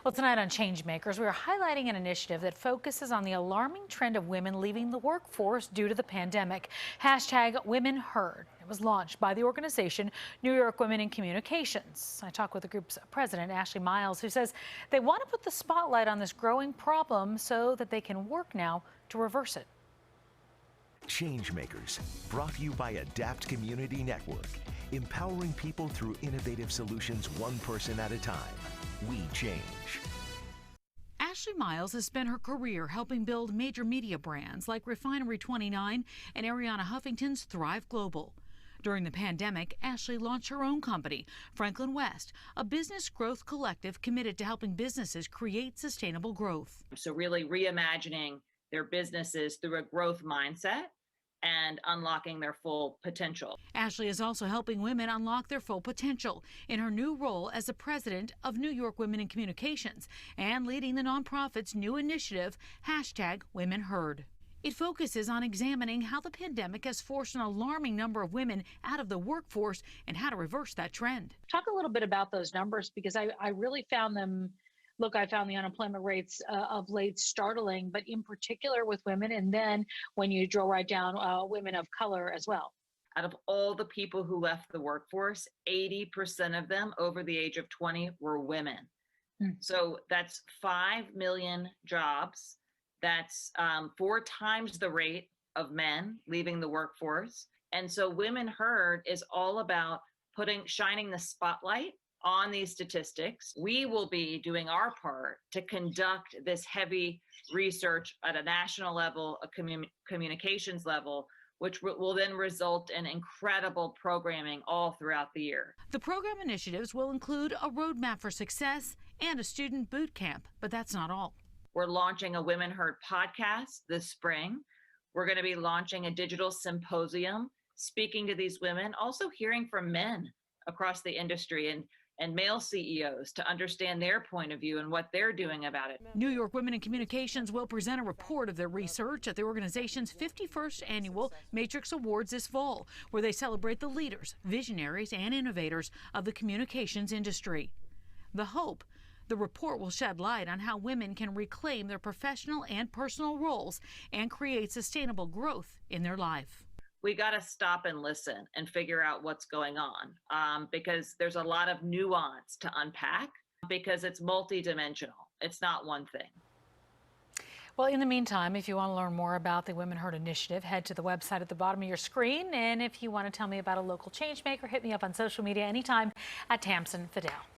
Well, tonight on Changemakers, we are highlighting an initiative that focuses on the alarming trend of women leaving the workforce due to the pandemic. Hashtag Women Heard. It was launched by the organization New York Women in Communications. I talked with the group's president, Ashley Miles, who says they want to put the spotlight on this growing problem so that they can work now to reverse it. Changemakers, brought to you by Adapt Community Network, empowering people through innovative solutions one person at a time. We change. Ashley Miles has spent her career helping build major media brands like Refinery 29 and Ariana Huffington's Thrive Global. During the pandemic, Ashley launched her own company, Franklin West, a business growth collective committed to helping businesses create sustainable growth. So really reimagining their businesses through a growth mindset and unlocking their full potential. Ashley is also helping women unlock their full potential in her new role as the president of New York Women in Communications and leading the nonprofit's new initiative, hashtag Women Heard. It focuses on examining how the pandemic has forced an alarming number of women out of the workforce and how to reverse that trend. Talk a little bit about those numbers, because I really found them. Look, I found the unemployment rates of late startling, but in particular with women. And then when you drill right down, women of color as well. Out of all the people who left the workforce, 80% of them over the age of 20 were women. So that's 5 million jobs. That's 4 times the rate of men leaving the workforce. And so Women Heard is all about shining the spotlight on these statistics. We will be doing our part to conduct this heavy research at a national level, a communications level, which will then result in incredible programming all throughout the year. The program initiatives will include a roadmap for success and a student boot camp, but that's not all. We're launching a Women Heard podcast this spring. We're going to be launching a digital symposium, speaking to these women, also hearing from men across the industry and male CEOs to understand their point of view and what they're doing about it. New York Women in Communications will present a report of their research at the organization's 51st annual Matrix Awards this fall, where they celebrate the leaders, visionaries, and innovators of the communications industry. The hope: the report will shed light on how women can reclaim their professional and personal roles and create sustainable growth in their life. We got to stop and listen and figure out what's going on, because there's a lot of nuance to unpack, because it's multidimensional. It's not one thing. Well, in the meantime, if you want to learn more about the Women Heard initiative, head to the website at the bottom of your screen. And if you want to tell me about a local change maker, hit me up on social media anytime at Tamsin Fidel.